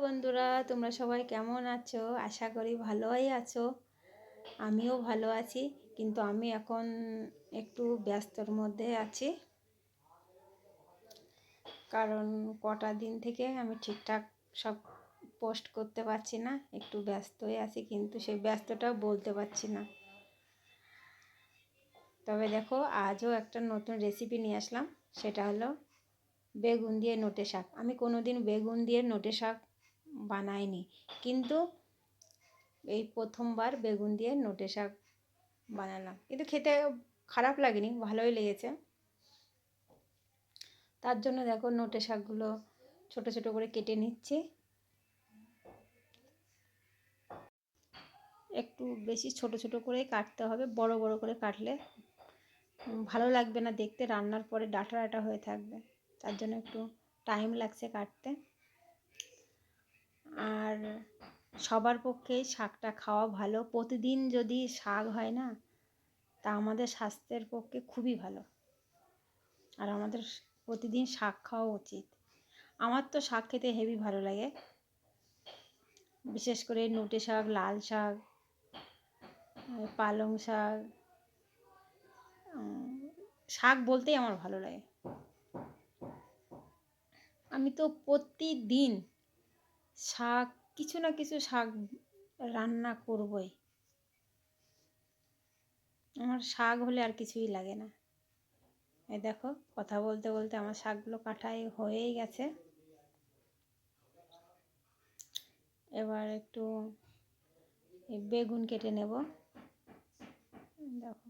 বন্ধুরা, তোমরা সবাই কেমন আছো? আশা করি ভালোই আছো। আমিও ভালো আছি, কিন্তু আমি এখন একটু ব্যস্তর মধ্যে আছি, কারণ কটা দিন থেকে আমি ঠিকঠাক সব পোস্ট করতে পারছি না। একটু ব্যস্তই আছি, কিন্তু সেই ব্যস্তটাও বলতে পারছি না। তবে দেখো, আজও একটা নতুন রেসিপি নিয়ে আসলাম। সেটা হলো বেগুন দিয়ে নোটে শাক। আমি কোনোদিন বেগুন দিয়ে নোটে শাক বানাইনি, কিন্তু এই প্রথমবার বেগুন দিয়ে নোটে শাক বানালাম। কিন্তু খেতে খারাপ লাগেনি, ভালোই লেগেছে। তার জন্য দেখো, নোটে শাকগুলো ছোট ছোট করে কেটে নিচ্ছি। একটু বেশি ছোট ছোট করে কাটতে হবে, বড় বড় করে কাটলে ভালো লাগবে না দেখতে, রান্নার পরে ডাঁটা ডাঁটা হয়ে থাকবে। তার জন্য একটু টাইম লাগছে কাটতে। আর সবার পক্ষেই শাকটা খাওয়া ভালো। প্রতিদিন যদি শাক হয় না, তা আমাদের স্বাস্থ্যের পক্ষে খুবই ভালো। আর আমাদের প্রতিদিন শাক খাওয়া উচিত। আমার তো শাক খেতে হেবি ভালো লাগে, বিশেষ করে নোটে শাক, লাল শাক, পালং শাক। শাক বলতেই আমার ভালো লাগে। আমি তো প্রতিদিন শাক, কিছু না কিছু শাক রান্না করবই। আমার শাক হলে আর কিছুই লাগে না। এই দেখো, কথা বলতে বলতে আমার শাকগুলো কাটাই হয়েই গেছে। এবার একটু বেগুন কেটে নেব। দেখো,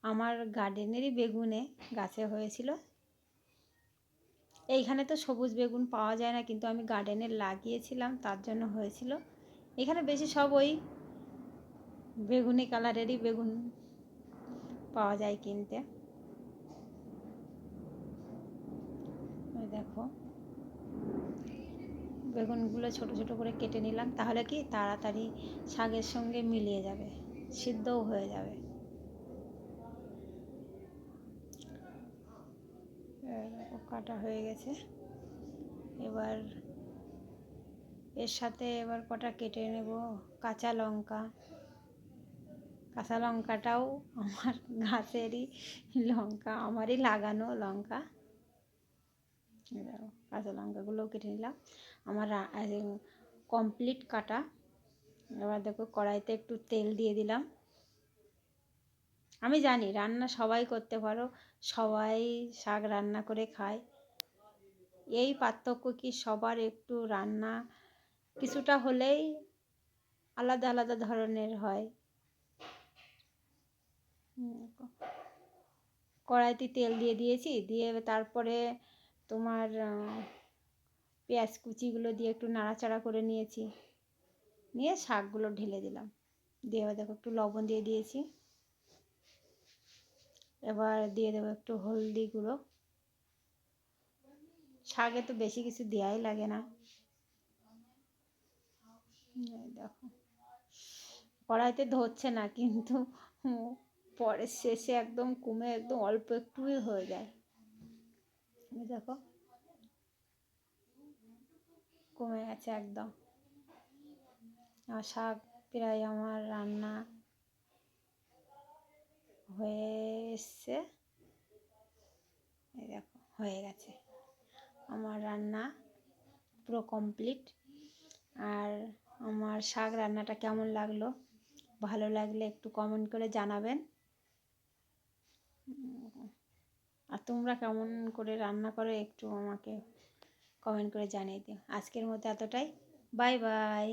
আমার গার্ডেনেরই বেগুনে গাছে হয়েছিল। এইখানে তো সবুজ বেগুন পাওয়া যায় না, কিন্তু আমি গার্ডেনে লাগিয়েছিলাম, তার জন্য হয়েছিল। এখানে বেশি সব ওই বেগুনি কালারেরই বেগুন পাওয়া যায় কিনতে। ওই দেখো, বেগুনগুলো ছোট ছোট করে কেটে নিলাম, তাহলে কি তাড়াতাড়ি শাকের সঙ্গে মিলিয়ে যাবে, সিদ্ধও হয়ে যাবে। কাটা হয়ে গেছে। এবার এর সাথে এবার কটা কেটে নেব কাঁচা লঙ্কা। কাঁচা লঙ্কাটাও আমার গাছেরই লঙ্কা, আমারই লাগানো লঙ্কা। কাঁচা লঙ্কাগুলোও কেটে নিলাম। আমার কমপ্লিট কাটা। এবার দেখো, কড়াইতে একটু তেল দিয়ে দিলাম। আমি জানি রান্না সবাই করতে পারো, সবাই শাক রান্না করে খায়। এই পার্থক্য কি, সবার একটু রান্না কিছুটা হলেই আলাদা আলাদা ধরনের হয়। কড়াইতে তেল দিয়ে দিয়েছি, দিয়ে তারপরে তোমার পেঁয়াজ কুচিগুলো দিয়ে একটু নাড়াচাড়া করে নিয়েছি, নিয়ে শাকগুলো ঢেলে দিলাম। দিয়ে এবার দেখো, একটু লবণ দিয়ে দিয়েছি। এবার দিয়ে দেবো একটু হলদি গুঁড়ো। শাকে তো বেশি কিছু দেওয়াই লাগে না। দেখো, কড়াইতে ধরছে না, কিন্তু পরে শেষে একদম কমে একদম অল্প একটুই হয়ে যায়। দেখো, কমে গেছে একদম। আর শাক প্রায় আমার রান্না হয়ে এসছে। এই দেখো, হয়ে গেছে আমার রান্না পুরো কমপ্লিট। আর আমার শাক রান্নাটা কেমন লাগলো, ভালো লাগলে একটু কমেন্ট করে জানাবেন। আর তোমরা কেমন করে রান্না করো একটু আমাকে কমেন্ট করে জানিয়ে দিও। আজকের মতো এতটাই। Bye bye.